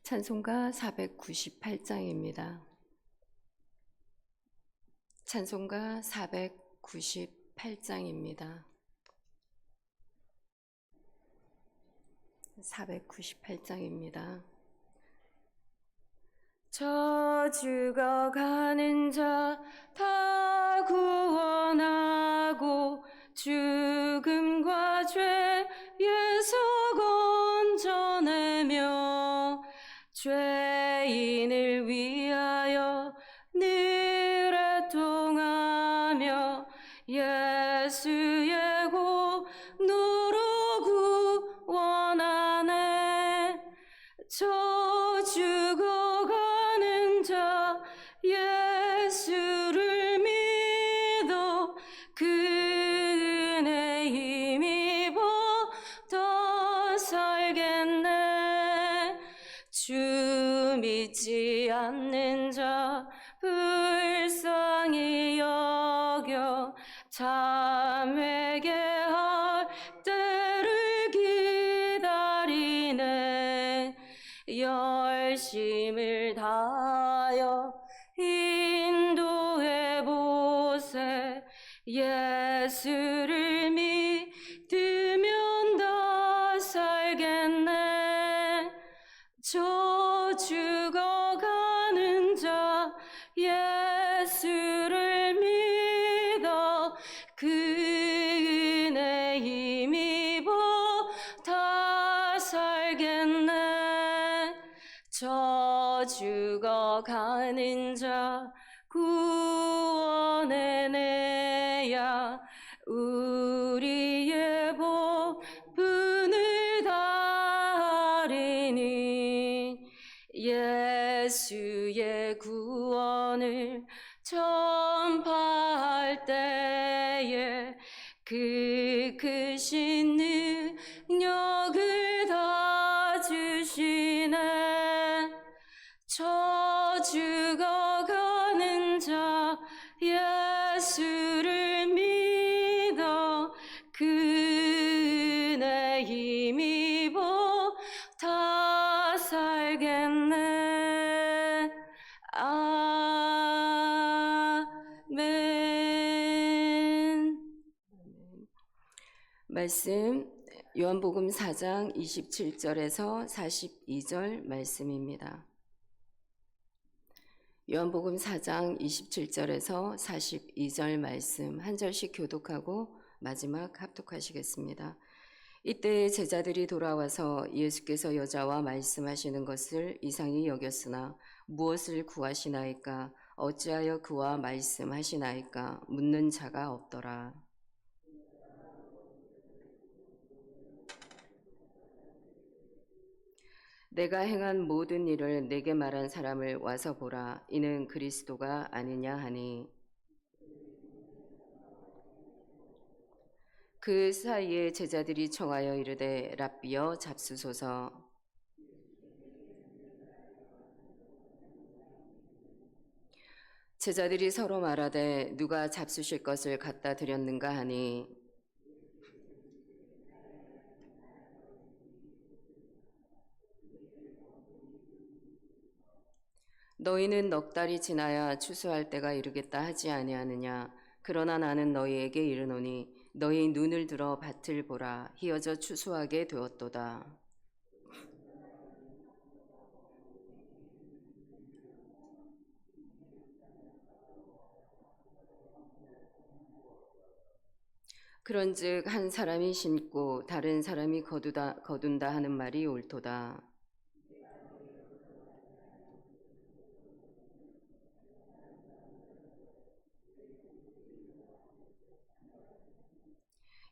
찬송가 498장입니다. 찬송가 498장입니다. 498장입니다. 저 죽어가는 자 다 구원하고 죽음과 죄의 속 얹어내며 죄인을 위하여 늘 애통하며 예수의 공로로 구원하네. 저 죽어가는 자 예수를 믿어 그 은혜 힘입어 더 살겠네. 주 믿지 않는 자 불쌍히 여겨 참 회개할 때를 기다리네. 열심을 다하여 인도해 보세. 예수를 믿으면 다 살겠네. 저 죽어가는 자 구원해내야 우리의 복분을 다하리니 예수의 구원을 전파할 때에 그 크신 능력을 다 주시네. 저 죽어가는 자 예수를 믿어 그 은혜 힘입어 다 살겠네. 아멘. 말씀 요한복음 4장 27절에서 42절 말씀입니다. 요한복음 4장 27절에서 42절 말씀 한 절씩 교독하고 마지막 합독하시겠습니다. 이때 제자들이 돌아와서 예수께서 여자와 말씀하시는 것을 이상히 여겼으나 무엇을 구하시나이까? 어찌하여 그와 말씀하시나이까? 묻는 자가 없더라. 내가 행한 모든 일을 내게 말한 사람을 와서 보라. 이는 그리스도가 아니냐 하니 그 사이에 제자들이 청하여 이르되 랍비여 잡수소서. 제자들이 서로 말하되 누가 잡수실 것을 갖다 드렸는가 하니 너희는 넉 달이 지나야 추수할 때가 이르겠다 하지 아니하느냐. 그러나 나는 너희에게 이르노니 너희 눈을 들어 밭을 보라. 희어져 추수하게 되었도다. 그런즉 한 사람이 심고 다른 사람이 거둔다 하는 말이 옳도다.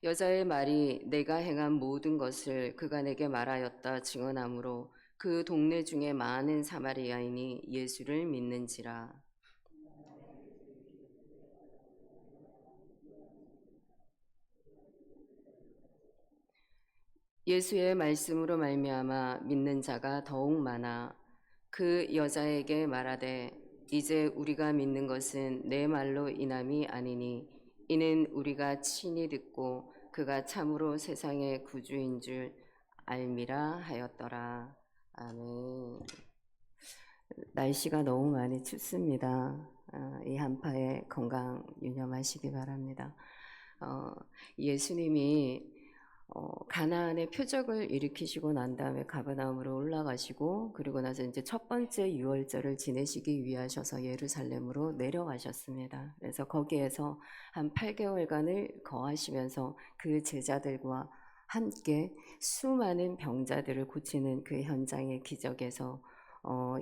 여자의 말이 내가 행한 모든 것을 그가 내게 말하였다 증언하므로 그 동네 중에 많은 사마리아인이 예수를 믿는지라. 예수의 말씀으로 말미암아 믿는 자가 더욱 많아. 그 여자에게 말하되 이제 우리가 믿는 것은 내 말로 인함이 아니니 이는 우리가 친히 듣고 그가 참으로 세상의 구주인 줄 알미라 하였더라. 아멘. 날씨가 너무 많이 춥습니다. 이 한파에 건강 유념하시기 바랍니다. 예수님이 가나안의 표적을 일으키시고 난 다음에 가버나움으로 올라가시고 그리고 나서 이제 첫 번째 유월절을 지내시기 위하셔서 예루살렘으로 내려가셨습니다. 그래서 거기에서 한 8개월간을 거하시면서 그 제자들과 함께 수많은 병자들을 고치는 그 현장의 기적에서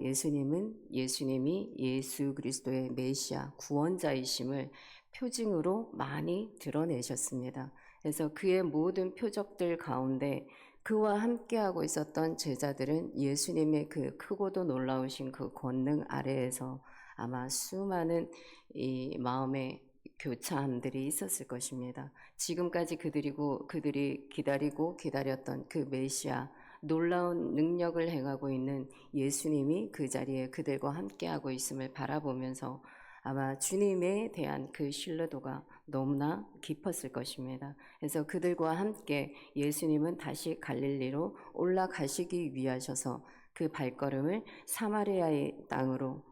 예수님이 예수 그리스도의 메시아 구원자이심을 표징으로 많이 드러내셨습니다. 그래서 그의 모든 표적들 가운데 그와 함께하고 있었던 제자들은 예수님의 그 크고도 놀라우신 그 권능 아래에서 아마 수많은 이 마음의 교차함들이 있었을 것입니다. 지금까지 그들이 기다리고 기다렸던 그 메시아 놀라운 능력을 행하고 있는 예수님이 그 자리에 그들과 함께하고 있음을 바라보면서 아마 주님에 대한 그 신뢰도가 너무나 깊었을 것입니다. 그래서 그들과 함께 예수님은 다시 갈릴리로 올라가시기 위하셔서 그 발걸음을 사마리아의 땅으로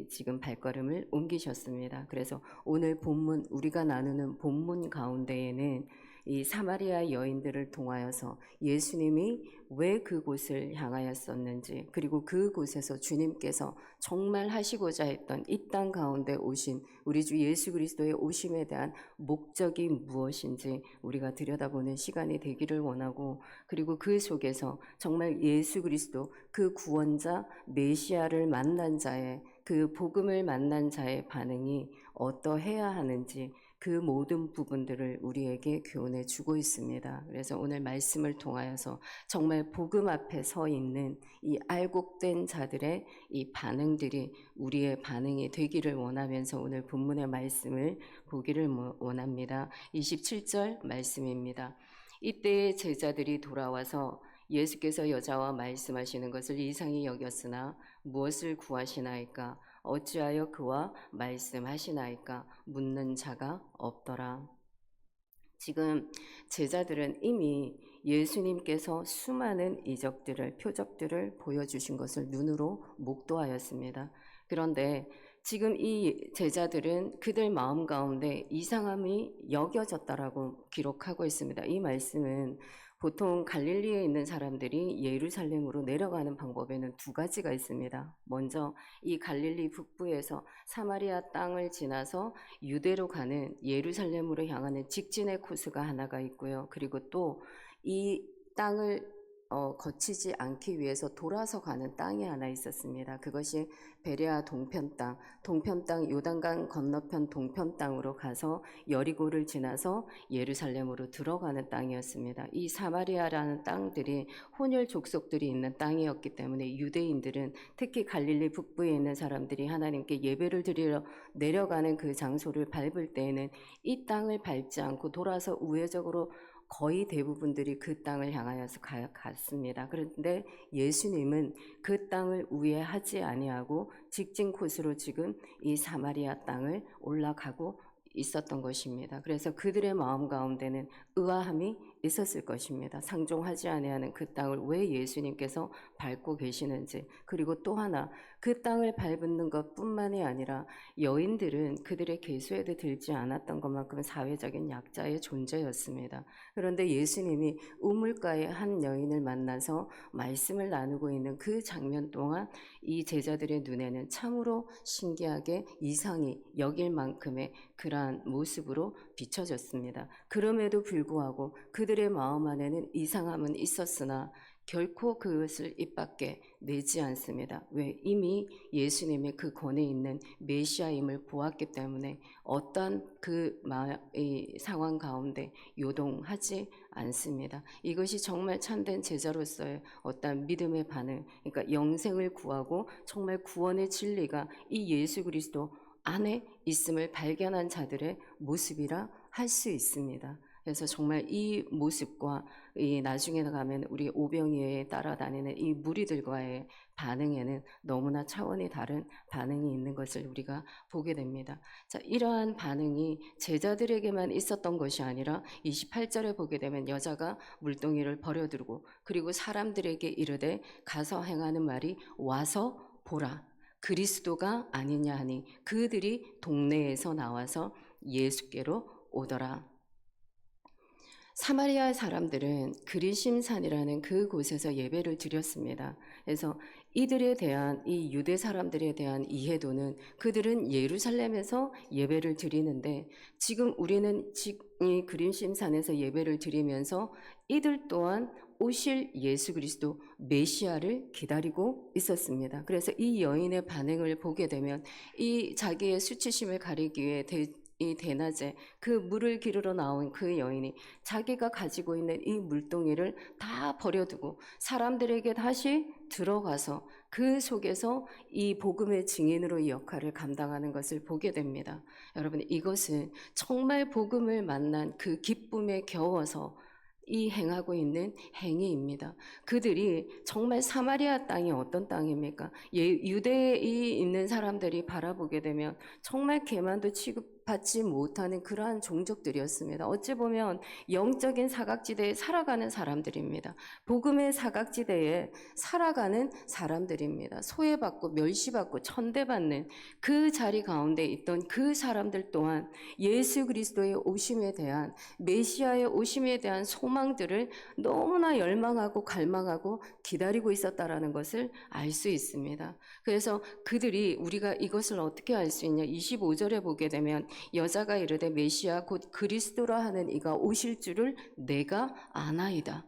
지금 발걸음을 옮기셨습니다. 그래서 오늘 본문 우리가 나누는 본문 가운데에는 이 사마리아 여인들을 통하여서 예수님이 왜 그곳을 향하였었는지, 그리고 그곳에서 주님께서 정말 하시고자 했던 이 땅 가운데 오신 우리 주 예수 그리스도의 오심에 대한 목적이 무엇인지 우리가 들여다보는 시간이 되기를 원하고, 그리고 그 속에서 정말 예수 그리스도 그 구원자 메시아를 만난 자의, 그 복음을 만난 자의 반응이 어떠해야 하는지, 그 모든 부분들을 우리에게 교훈해 주고 있습니다. 그래서 오늘 말씀을 통하여서 정말 복음 앞에 서 있는 이 알곡된 자들의 이 반응들이 우리의 반응이 되기를 원하면서 오늘 본문의 말씀을 보기를 원합니다. 27절 말씀입니다. 이때 제자들이 돌아와서 예수께서 여자와 말씀하시는 것을 이상히 여겼으나 무엇을 구하시나이까? 어찌하여 그와 말씀하시나이까? 묻는 자가 없더라. 지금 제자들은 이미 예수님께서 수많은 이적들을, 표적들을 보여주신 것을 눈으로 목도하였습니다. 그런데 지금 이 제자들은 그들 마음 가운데 이상함이 여겨졌다라고 기록하고 있습니다. 이 말씀은 보통 갈릴리에 있는 사람들이 예루살렘으로 내려가는 방법에는 두 가지가 있습니다. 먼저 이 갈릴리 북부에서 사마리아 땅을 지나서 유대로 가는, 예루살렘으로 향하는 직진의 코스가 하나가 있고요. 그리고 또 이 땅을 거치지 않기 위해서 돌아서 가는 땅이 하나 있었습니다. 그것이 베레아 동편 땅, 요단강 건너편 동편 땅으로 가서 여리고를 지나서 예루살렘으로 들어가는 땅이었습니다. 이 사마리아라는 땅들이 혼혈 족속들이 있는 땅이었기 때문에 유대인들은, 특히 갈릴리 북부에 있는 사람들이 하나님께 예배를 드리러 내려가는 그 장소를 밟을 때에는 이 땅을 밟지 않고 돌아서 우회적으로 거의 대부분들이 그 땅을 향하여서 갔습니다. 그런데 예수님은 그 땅을 우회하지 아니하고 직진 코스로 지금 이 사마리아 땅을 올라가고 있었던 것입니다. 그래서 그들의 마음 가운데는 의아함이 있었을 것입니다. 상종하지 아니하는 그 땅을 왜 예수님께서 밟고 계시는지, 그리고 또 하나 그 땅을 밟는 것뿐만이 아니라 여인들은 그들의 계수에도 들지 않았던 것만큼 사회적인 약자의 존재였습니다. 그런데 예수님이 우물가의 한 여인을 만나서 말씀을 나누고 있는 그 장면 동안 이 제자들의 눈에는 참으로 신기하게 이상히 여길 만큼의 그러한 모습으로 비춰졌습니다. 그럼에도 불구하고 그들의 마음 안에는 이상함은 있었으나 결코 그것을 입 밖에 내지 않습니다. 왜? 이미 예수님의 그 권에 있는 메시아임을 보았기 때문에 어떠한 이 상황 가운데 요동하지 않습니다. 이것이 정말 참된 제자로서의 어떤 믿음의 반응, 그러니까 영생을 구하고 정말 구원의 진리가 이 예수 그리스도 안에 있음을 발견한 자들의 모습이라 할 수 있습니다. 그래서 정말 이 모습과 이 나중에 가면 우리 오병이어에 따라다니는 이 무리들과의 반응에는 너무나 차원이 다른 반응이 있는 것을 우리가 보게 됩니다. 자, 이러한 반응이 제자들에게만 있었던 것이 아니라 28절에 보게 되면 여자가 물동이를 버려두고 그리고 사람들에게 이르되 가서 행하는 말이 와서 보라. 그리스도가 아니냐 하니 그들이 동네에서 나와서 예수께로 오더라. 사마리아 사람들은 그리심산이라는 그곳에서 예배를 드렸습니다. 그래서 이들에 대한, 이 유대 사람들에 대한 이해도는 그들은 예루살렘에서 예배를 드리는데 지금 우리는 이 그리심산에서 예배를 드리면서 이들 또한 오실 예수 그리스도 메시아를 기다리고 있었습니다. 그래서 이 여인의 반응을 보게 되면 이 자기의 수치심을 가리기 위해 이 대낮에 그 물을 기르러 나온 그 여인이 자기가 가지고 있는 이 물동이를 다 버려두고 사람들에게 다시 들어가서 그 속에서 이 복음의 증인으로 이 역할을 감당하는 것을 보게 됩니다. 여러분, 이것은 정말 복음을 만난 그 기쁨에 겨워서 이 행하고 있는 행위입니다. 그들이 정말 사마리아 땅이 어떤 땅입니까? 유대에 있는 사람들이 바라보게 되면 정말 개만도 받지 못하는 그러한 종족들이었습니다. 어찌 보면 영적인 사각지대에 살아가는 사람들입니다. 복음의 사각지대에 살아가는 사람들입니다. 소외받고 멸시받고 천대받는 그 자리 가운데 있던 그 사람들 또한 예수 그리스도의 오심에 대한, 메시아의 오심에 대한 소망들을 너무나 열망하고 갈망하고 기다리고 있었다라는 것을 알 수 있습니다. 그래서 그들이, 우리가 이것을 어떻게 알 수 있냐? 25절에 보게 되면 여자가 이르되 메시아 곧 그리스도라 하는 이가 오실 줄을 내가 아나이다.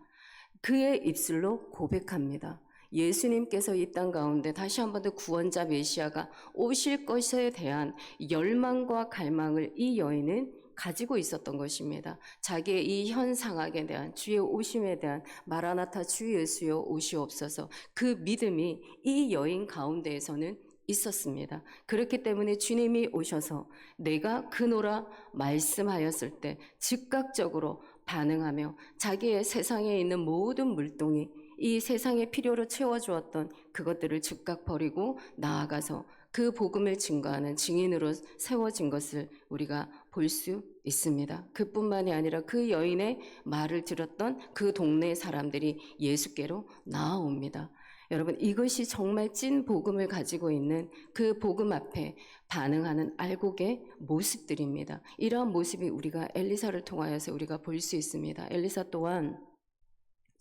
그의 입술로 고백합니다. 예수님께서 이 땅 가운데 다시 한 번 더 구원자 메시아가 오실 것에 대한 열망과 갈망을 이 여인은 가지고 있었던 것입니다. 자기의 이 현 상황에 대한, 주의 오심에 대한, 마라나타 주 예수여 오시옵소서, 그 믿음이 이 여인 가운데에서는 있었습니다. 그렇기 때문에 주님이 오셔서 내가 그노라 말씀하였을 때 즉각적으로 반응하며 자기의 세상에 있는 모든 물동이, 이 세상의 필요로 채워주었던 그것들을 즉각 버리고 나아가서 그 복음을 증거하는 증인으로 세워진 것을 우리가 볼 수 있습니다. 그뿐만이 아니라 그 여인의 말을 들었던 그 동네 사람들이 예수께로 나아옵니다. 여러분, 이것이 정말 찐 복음을 가지고 있는 그 복음 앞에 반응하는 알곡의 모습들입니다. 이러한 모습이 우리가 엘리사를 통하여서 우리가 볼 수 있습니다. 엘리사 또한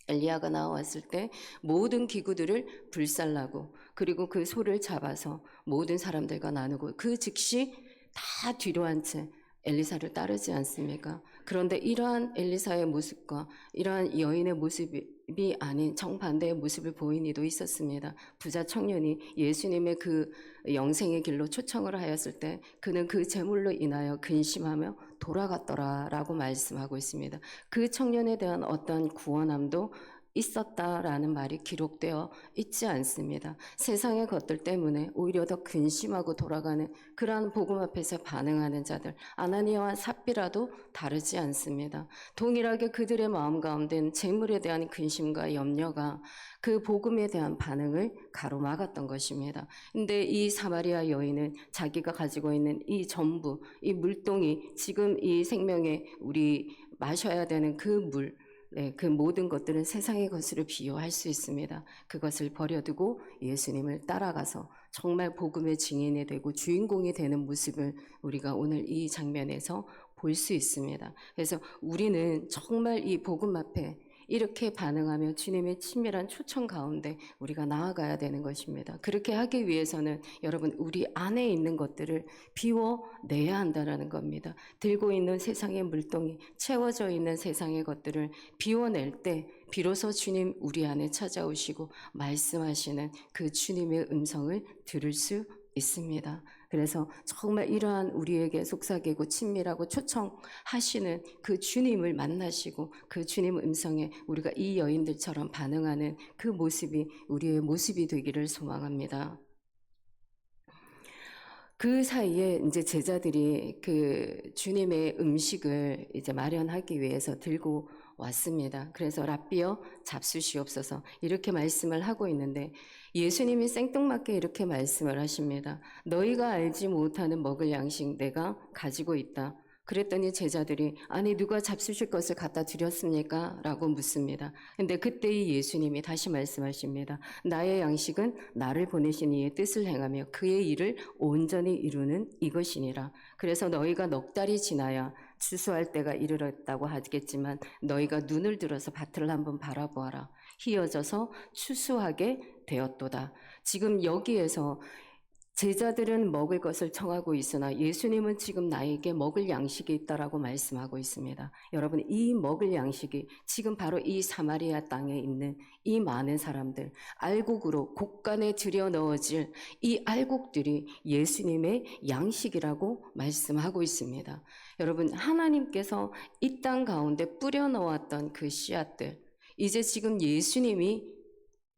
엘리야가 나왔을 때 모든 기구들을 불살라고, 그리고 그 소를 잡아서 모든 사람들과 나누고 그 즉시 다 뒤로 한 채 엘리사를 따르지 않습니까? 그런데 이러한 엘리사의 모습과 이러한 여인의 모습이 아닌 정반대의 모습을 보인 이도 있었습니다. 부자 청년이 예수님의 그 영생의 길로 초청을 하였을 때 그는 그 재물로 인하여 근심하며 돌아갔더라라고 말씀하고 있습니다. 그 청년에 대한 어떤 구원함도 있었다라는 말이 기록되어 있지 않습니다. 세상의 것들 때문에 오히려 더 근심하고 돌아가는 그러한 복음 앞에서 반응하는 자들, 아나니아와 삽비라도 다르지 않습니다. 동일하게 그들의 마음 가운데는 재물에 대한 근심과 염려가 그 복음에 대한 반응을 가로막았던 것입니다. 근데 이 사마리아 여인은 자기가 가지고 있는 이 전부, 이 물동이, 지금 이 생명에 우리 마셔야 되는 그 물, 그 모든 것들은 세상의 것으로 비유할 수 있습니다. 그것을 버려두고 예수님을 따라가서 정말 복음의 증인이 되고 주인공이 되는 모습을 우리가 오늘 이 장면에서 볼 수 있습니다. 그래서 우리는 정말 이 복음 앞에 이렇게 반응하며 주님의 친밀한 초청 가운데 우리가 나아가야 되는 것입니다. 그렇게 하기 위해서는 여러분, 우리 안에 있는 것들을 비워내야 한다는 겁니다. 들고 있는 세상의 물동이, 채워져 있는 세상의 것들을 비워낼 때 비로소 주님 우리 안에 찾아오시고 말씀하시는 그 주님의 음성을 들을 수 있습니다. 그래서 정말 이러한 우리에게 속삭이고 친밀하고 초청하시는 그 주님을 만나시고 그 주님 음성에 우리가 이 여인들처럼 반응하는 그 모습이 우리의 모습이 되기를 소망합니다. 그 사이에 이제 제자들이 그 주님의 음식을 이제 마련하기 위해서 들고 왔습니다. 그래서 랍비여 잡수시옵소서 이렇게 말씀을 하고 있는데 예수님이 생뚱맞게 이렇게 말씀을 하십니다. 너희가 알지 못하는 먹을 양식 내가 가지고 있다. 그랬더니 제자들이 아니 누가 잡수실 것을 갖다 드렸습니까? 라고 묻습니다. 근데 그때 이 예수님이 다시 말씀하십니다. 나의 양식은 나를 보내신 이의 뜻을 행하며 그의 일을 온전히 이루는 이것이니라. 그래서 너희가 넉 달이 지나야 추수할 때가 이르렀다고 하겠지만 너희가 눈을 들어서 밭을 한번 바라보아라. 희어져서 추수하게 되었도다. 지금 여기에서 제자들은 먹을 것을 청하고 있으나 예수님은 지금 나에게 먹을 양식이 있다라고 말씀하고 있습니다. 여러분, 이 먹을 양식이 지금 바로 이 사마리아 땅에 있는 이 많은 사람들, 알곡으로 곡간에 들여 넣어질 이 알곡들이 예수님의 양식이라고 말씀하고 있습니다. 여러분, 하나님께서 이 땅 가운데 뿌려 넣었던 그 씨앗들, 이제 지금 예수님이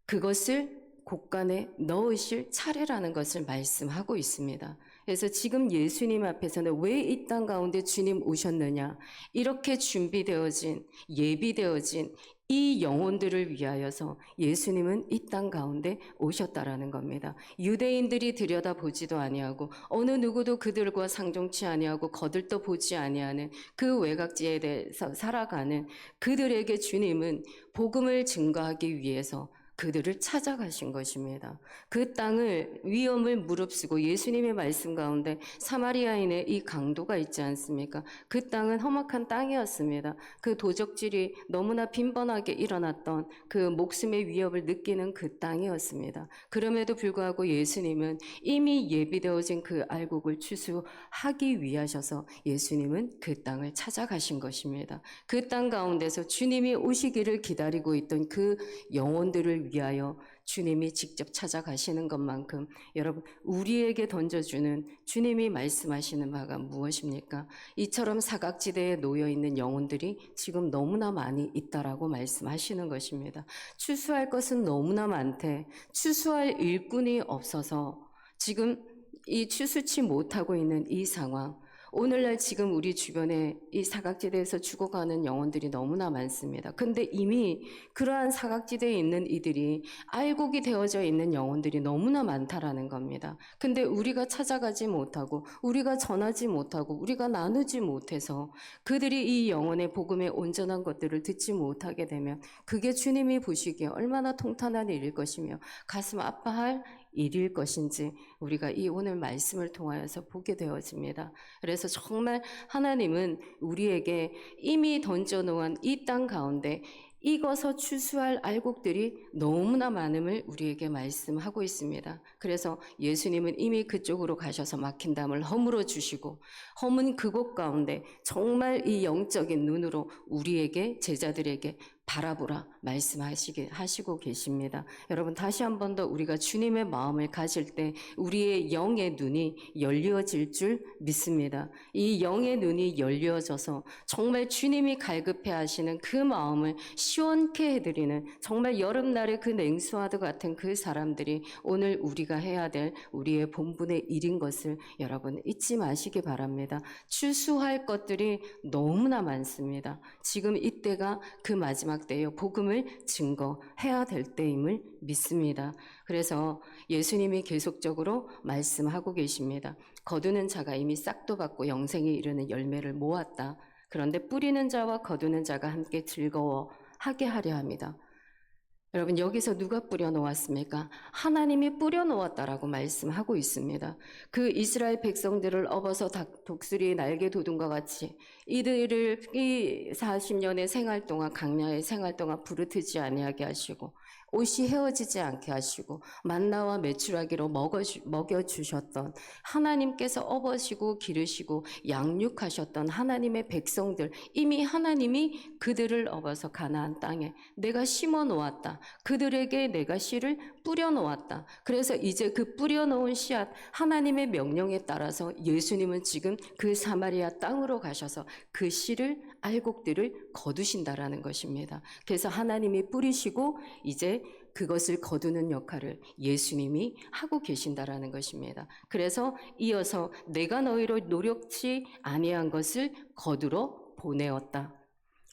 그것을 곡간에 넣으실 차례라는 것을 말씀하고 있습니다. 그래서 지금 예수님 앞에서는 왜 이 땅 가운데 주님 오셨느냐? 이렇게 준비되어진, 예비되어진 이 영혼들을 위하여서 예수님은 이 땅 가운데 오셨다라는 겁니다. 유대인들이 들여다보지도 아니하고 어느 누구도 그들과 상종치 아니하고 거들떠 보지 아니하는 그 외곽지에 대해서 살아가는 그들에게 주님은 복음을 증거하기 위해서 그들을 찾아가신 것입니다. 그 땅을 위험을 무릅쓰고 예수님의 말씀 가운데 사마리아인의 이 강도가 있지 않습니까? 그 땅은 험악한 땅이었습니다. 그 도적질이 너무나 빈번하게 일어났던 그 목숨의 위협을 느끼는 그 땅이었습니다. 그럼에도 불구하고 예수님은 이미 예비되어진 그 알곡을 추수하기 위하셔서 예수님은 그 땅을 찾아가신 것입니다. 그 땅 가운데서 주님이 오시기를 기다리고 있던 그 영혼들을 위하여 주님이 직접 찾아가시는 것만큼 여러분 우리에게 던져주는 주님이 말씀하시는 바가 무엇입니까? 이처럼 사각지대에 놓여 있는 영혼들이 지금 너무나 많이 있다라고 말씀하시는 것입니다. 추수할 것은 너무나 많대. 추수할 일꾼이 없어서 지금 이 추수치 못하고 있는 이 상황. 오늘날 지금 우리 주변에 이 사각지대에서 죽어가는 영혼들이 너무나 많습니다. 근데 이미 그러한 사각지대에 있는 이들이 알곡이 되어져 있는 영혼들이 너무나 많다라는 겁니다. 근데 우리가 찾아가지 못하고 우리가 전하지 못하고 우리가 나누지 못해서 그들이 이 영혼의 복음의 온전한 것들을 듣지 못하게 되면 그게 주님이 보시기에 얼마나 통탄한 일일 것이며 가슴 아파할 일일 것인지 우리가 이 오늘 말씀을 통하여서 보게 되어집니다. 그래서 정말 하나님은 우리에게 이미 던져놓은 이 땅 가운데 익어서 추수할 알곡들이 너무나 많음을 우리에게 말씀하고 있습니다. 그래서 예수님은 이미 그쪽으로 가셔서 막힌 담을 허물어 주시고 허문 그곳 가운데 정말 이 영적인 눈으로 우리에게 제자들에게 바라보라 말씀하시고 계십니다. 여러분 다시 한 번 더 우리가 주님의 마음을 가질 때 우리의 영의 눈이 열려질 줄 믿습니다. 이 영의 눈이 열려져서 정말 주님이 갈급해 하시는 그 마음을 시원케 해드리는 정말 여름날의 그 냉수와도 같은 그 사람들이 오늘 우리가 해야 될 우리의 본분의 일인 것을 여러분 잊지 마시기 바랍니다. 추수할 것들이 너무나 많습니다. 지금 이때가 그 마지막 때요. 복음을 증거해야 될 때임을 믿습니다. 그래서 예수님이 계속적으로 말씀하고 계십니다. 거두는 자가 이미 싹도 받고 영생에 이르는 열매를 모았다. 그런데 뿌리는 자와 거두는 자가 함께 즐거워하게 하려 합니다. 여러분 여기서 누가 뿌려놓았습니까? 하나님이 뿌려놓았다라고 말씀하고 있습니다. 그 이스라엘 백성들을 업어서 독수리의 날개 돋움과 같이 이들을 이 40년의 생활 동안 강야의 생활 동안 부르트지 아니하게 하시고 옷이 헤어지지 않게 하시고 만나와 메추라기로 먹여주셨던 하나님께서 업으시고 기르시고 양육하셨던 하나님의 백성들 이미 하나님이 그들을 업어서 가나안 땅에 내가 심어 놓았다. 그들에게 내가 씨를 뿌려 놓았다. 그래서 이제 그 뿌려 놓은 씨앗 하나님의 명령에 따라서 예수님은 지금 그 사마리아 땅으로 가셔서 그 씨를 알곡들을 거두신다라는 것입니다. 그래서 하나님이 뿌리시고 이제 그것을 거두는 역할을 예수님이 하고 계신다라는 것입니다. 그래서 이어서 내가 너희로 노력치 아니한 것을 거두러 보내었다.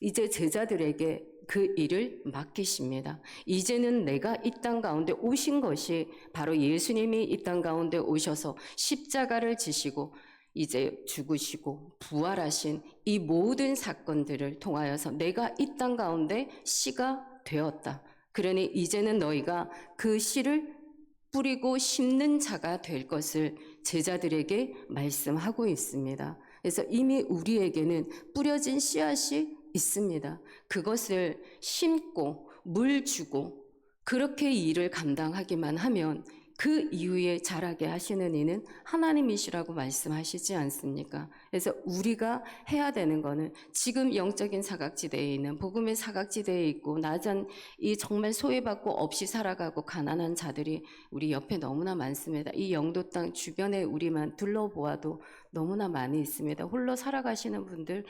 이제 제자들에게 그 일을 맡기십니다. 이제는 내가 이 땅 가운데 오신 것이 바로 예수님이 이 땅 가운데 오셔서 십자가를 지시고 이제 죽으시고 부활하신 이 모든 사건들을 통하여서 내가 이 땅 가운데 씨가 되었다. 그러니 이제는 너희가 그 씨를 뿌리고 심는 자가 될 것을 제자들에게 말씀하고 있습니다. 그래서 이미 우리에게는 뿌려진 씨앗이 있습니다. 그것을 심고 물 주고 그렇게 일을 감당하기만 하면 그 이후에 자라게 하시는 이는 하나님이시라고 말씀하시지 않습니까? 그래서 우리가 해야 되는 거는 지금 영적인 사각지대에 있는 복음의 사각지대에 있고 낮은 이 정말 소외받고 없이 살아가고 가난한 자들이 우리 옆에 너무나 많습니다. 이 영도 땅 주변에 우리만 둘러보아도 너무나 많이 있습니다. 홀로 살아가시는 분들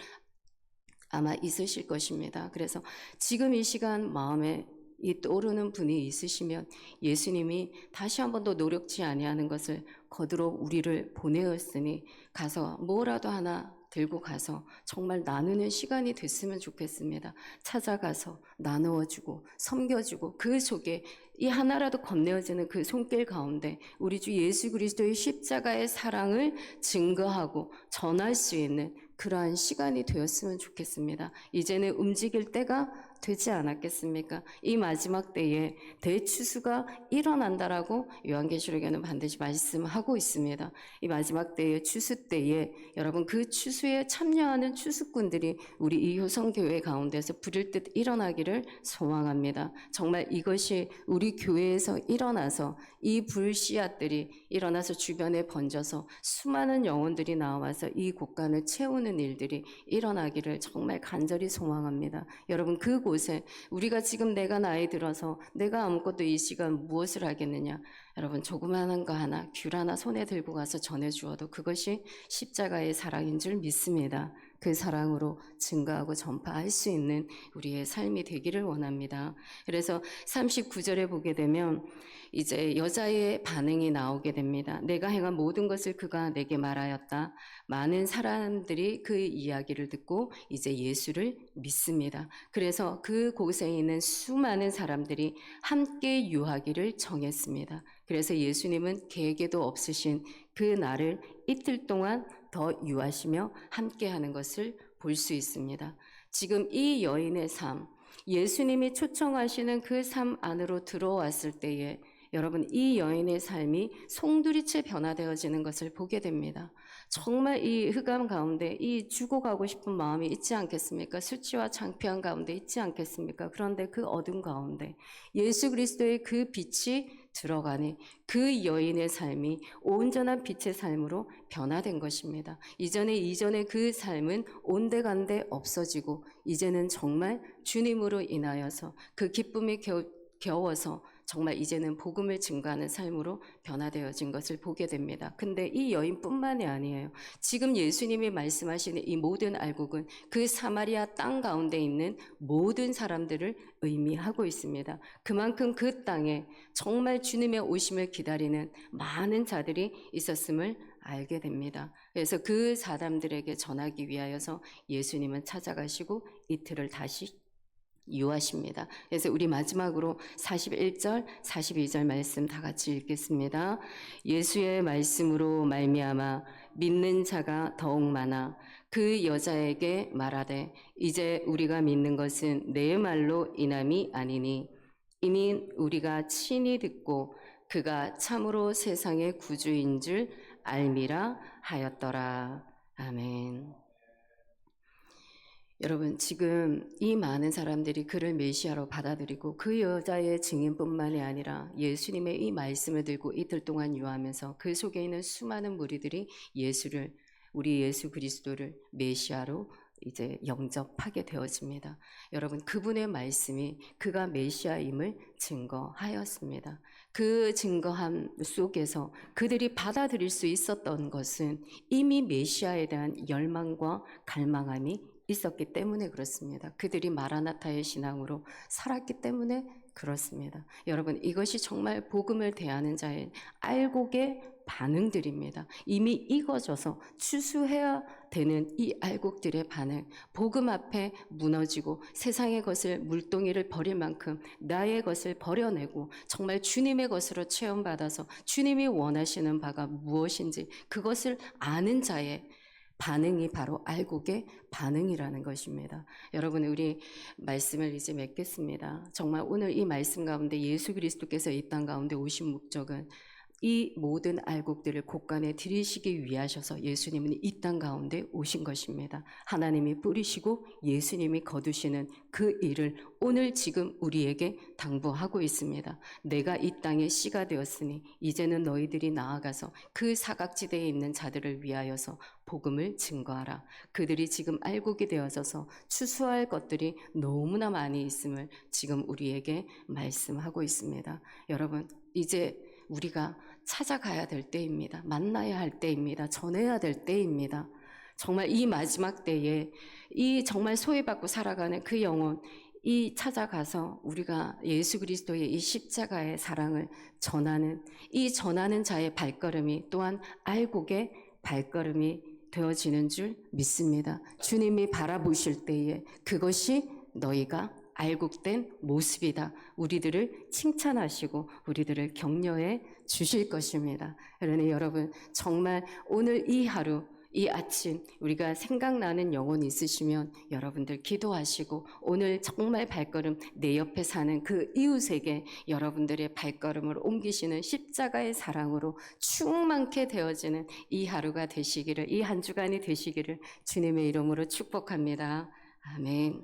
아마 있으실 것입니다. 그래서 지금 이 시간 마음에 이 떠오르는 분이 있으시면 예수님이 다시 한 번 더 노력치 아니하는 것을 거두러 우리를 보내었으니 가서 뭐라도 하나 들고 가서 정말 나누는 시간이 됐으면 좋겠습니다. 찾아가서 나누어주고 섬겨주고 그 속에 이 하나라도 건네어지는 그 손길 가운데 우리 주 예수 그리스도의 십자가의 사랑을 증거하고 전할 수 있는 그러한 시간이 되었으면 좋겠습니다. 이제는 움직일 때가 되지 않았겠습니까? 이 마지막 때에 대추수가 일어난다라고 요한계시록에는 반드시 말씀하고 있습니다. 이 마지막 때에 추수 때에 여러분 그 추수에 참여하는 추수꾼들이 우리 이 효성교회 가운데서 부릴 듯 일어나기를 소망합니다. 정말 이것이 우리 교회에서 일어나서 이 불씨앗들이 일어나서 주변에 번져서 수많은 영혼들이 나와서 이 곳간을 채우는 일들이 일어나기를 정말 간절히 소망합니다. 여러분 그곳에 우리가 지금 내가 나이 들어서 내가 아무것도 이 시간 무엇을 하겠느냐, 여러분 조그마한 거 하나 귤 하나 손에 들고 가서 전해주어도 그것이 십자가의 사랑인 줄 믿습니다. 그 사랑으로 증거하고 전파할 수 있는 우리의 삶이 되기를 원합니다. 그래서 39절에 보게 되면 이제 여자의 반응이 나오게 됩니다. 내가 행한 모든 것을 그가 내게 말하였다. 많은 사람들이 그 이야기를 듣고 이제 예수를 믿습니다. 그래서 그곳에 있는 수많은 사람들이 함께 유하기를 정했습니다. 그래서 예수님은 계획에도 없으신 그 날을 이틀 동안 더 유하시며 함께하는 것을 볼 수 있습니다. 지금 이 여인의 삶, 예수님이 초청하시는 그 삶 안으로 들어왔을 때에 여러분 이 여인의 삶이 송두리째 변화되어지는 것을 보게 됩니다. 정말 이 흑암 가운데 이 죽어가고 싶은 마음이 있지 않겠습니까? 수치와 창피한 가운데 있지 않겠습니까? 그런데 그 어둠 가운데 예수 그리스도의 그 빛이 들어가니 그 여인의 삶이 온전한 빛의 삶으로 변화된 것입니다. 이전에 그 삶은 온데간데 없어지고 이제는 정말 주님으로 인하여서 그 기쁨이 겨워서 정말 이제는 복음을 증거하는 삶으로 변화되어진 것을 보게 됩니다. 근데 이 여인뿐만이 아니에요. 지금 예수님이 말씀하시는 이 모든 알곡은 그 사마리아 땅 가운데 있는 모든 사람들을 의미하고 있습니다. 그만큼 그 땅에 정말 주님의 오심을 기다리는 많은 자들이 있었음을 알게 됩니다. 그래서 그 사람들에게 전하기 위하여서 예수님은 찾아가시고 이틀을 다시 유하십니다. 그래서 우리 마지막으로 41절, 42절 말씀 다 같이 읽겠습니다. 예수의 말씀으로 말미암아 믿는 자가 더욱 많아 그 여자에게 말하되 이제 우리가 믿는 것은 내 말로 인함이 아니니 이미 우리가 친히 듣고 그가 참으로 세상의 구주인 줄 알미라 하였더라. 아멘. 여러분 지금 이 많은 사람들이 그를 메시아로 받아들이고 그 여자의 증인뿐만이 아니라 예수님의 이 말씀을 들고 이틀 동안 유하면서 그 속에 있는 수많은 무리들이 우리 예수 그리스도를 메시아로 이제 영접하게 되어집니다. 여러분 그분의 말씀이 그가 메시아임을 증거하였습니다. 그 증거함 속에서 그들이 받아들일 수 있었던 것은 이미 메시아에 대한 열망과 갈망함이 있었기 때문에 그렇습니다. 그들이 마라나타의 신앙으로 살았기 때문에 그렇습니다. 여러분 이것이 정말 복음을 대하는 자의 알곡의 반응들입니다. 이미 익어져서 추수해야 되는 이 알곡들의 반응, 복음 앞에 무너지고 세상의 것을 물동이를 버릴 만큼 나의 것을 버려내고 정말 주님의 것으로 체험받아서 주님이 원하시는 바가 무엇인지 그것을 아는 자의 반응이 바로 알곡의 반응이라는 것입니다. 여러분 우리 말씀을 이제 맺겠습니다. 정말 오늘 이 말씀 가운데 예수 그리스도께서 이 땅 가운데 오신 목적은 이 모든 알곡들을 곳간에 들이시기 위하셔서 예수님은 이 땅 가운데 오신 것입니다. 하나님이 뿌리시고 예수님이 거두시는 그 일을 오늘 지금 우리에게 당부하고 있습니다. 내가 이 땅의 씨가 되었으니 이제는 너희들이 나아가서 그 사각지대에 있는 자들을 위하여서 복음을 증거하라. 그들이 지금 알곡이 되어져서 추수할 것들이 너무나 많이 있음을 지금 우리에게 말씀하고 있습니다. 여러분 이제 우리가 찾아가야 될 때입니다. 만나야 할 때입니다. 전해야 될 때입니다. 정말 이 마지막 때에 이 정말 소외받고 살아가는 그 영혼 이 찾아가서 우리가 예수 그리스도의 이 십자가의 사랑을 전하는 이 전하는 자의 발걸음이 또한 알곡의 발걸음이 되어지는 줄 믿습니다. 주님이 바라보실 때에 그것이 너희가 알곡된 모습이다. 우리들을 칭찬하시고 우리들을 격려해 주실 것입니다. 그러니 여러분 정말 오늘 이 하루 이 아침 우리가 생각나는 영혼이 있으시면 여러분들 기도하시고 오늘 정말 발걸음 내 옆에 사는 그 이웃에게 여러분들의 발걸음을 옮기시는 십자가의 사랑으로 충만케 되어지는 이 하루가 되시기를, 이 한 주간이 되시기를 주님의 이름으로 축복합니다. 아멘.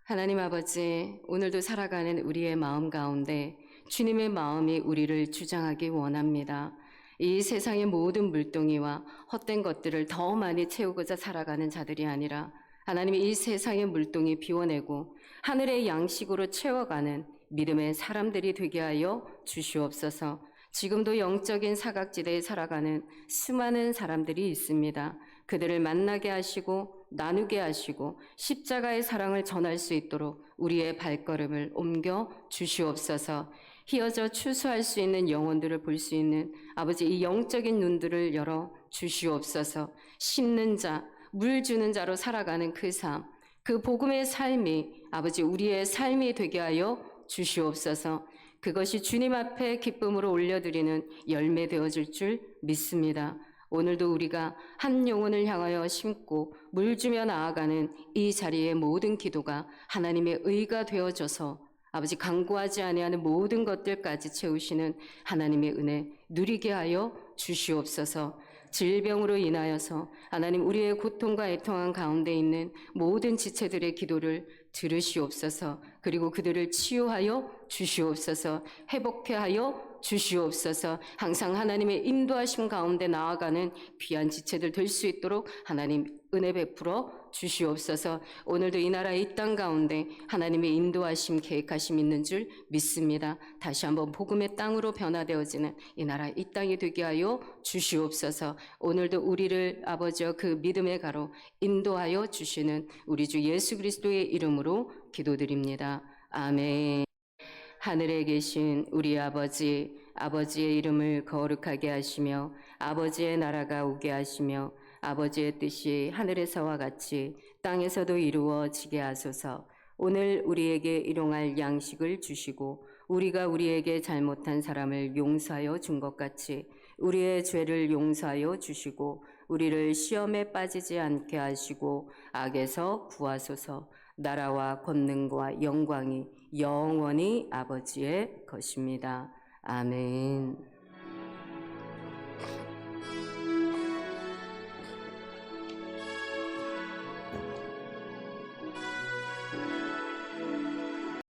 하나님 아버지, 오늘도 살아가는 우리의 마음 가운데 주님의 마음이 우리를 주장하기 원합니다. 이 세상의 모든 물동이와 헛된 것들을 더 많이 채우고자 살아가는 자들이 아니라 하나님이 이 세상의 물동이 비워내고 하늘의 양식으로 채워가는 믿음의 사람들이 되게 하여 주시옵소서. 지금도 영적인 사각지대에 살아가는 수많은 사람들이 있습니다. 그들을 만나게 하시고 나누게 하시고 십자가의 사랑을 전할 수 있도록 우리의 발걸음을 옮겨 주시옵소서. 휘어져 추수할 수 있는 영혼들을 볼 수 있는 아버지 이 영적인 눈들을 열어 주시옵소서. 심는 자, 물 주는 자로 살아가는 그 삶, 그 복음의 삶이 아버지 우리의 삶이 되게 하여 주시옵소서. 그것이 주님 앞에 기쁨으로 올려드리는 열매 되어질 줄 믿습니다. 오늘도 우리가 한 영혼을 향하여 심고 물 주며 나아가는 이 자리의 모든 기도가 하나님의 의가 되어져서 아버지 간구하지 아니하는 모든 것들까지 채우시는 하나님의 은혜 누리게 하여 주시옵소서. 질병으로 인하여서 하나님 우리의 고통과 애통한 가운데 있는 모든 지체들의 기도를 들으시옵소서. 그리고 그들을 치유하여 주시옵소서. 회복케 하여 주시옵소서. 항상 하나님의 인도하심 가운데 나아가는 귀한 지체들 될 수 있도록 하나님 은혜 베풀어 주시옵소서. 오늘도 이 나라 이 땅 가운데 하나님의 인도하심 계획하심 있는 줄 믿습니다. 다시 한번 복음의 땅으로 변화되어지는 이 나라 이 땅이 되게 하여 주시옵소서. 오늘도 우리를 아버지여 그 믿음의 가로 인도하여 주시는 우리 주 예수 그리스도의 이름으로 기도드립니다. 아멘. 하늘에 계신 우리 아버지, 아버지의 이름을 거룩하게 하시며 아버지의 나라가 오게 하시며 아버지의 뜻이 하늘에서와 같이 땅에서도 이루어지게 하소서. 오늘 우리에게 일용할 양식을 주시고 우리가 우리에게 잘못한 사람을 용서하여 준 것 같이 우리의 죄를 용서하여 주시고 우리를 시험에 빠지지 않게 하시고 악에서 구하소서. 나라와 권능과 영광이 영원히 아버지의 것입니다. 아멘.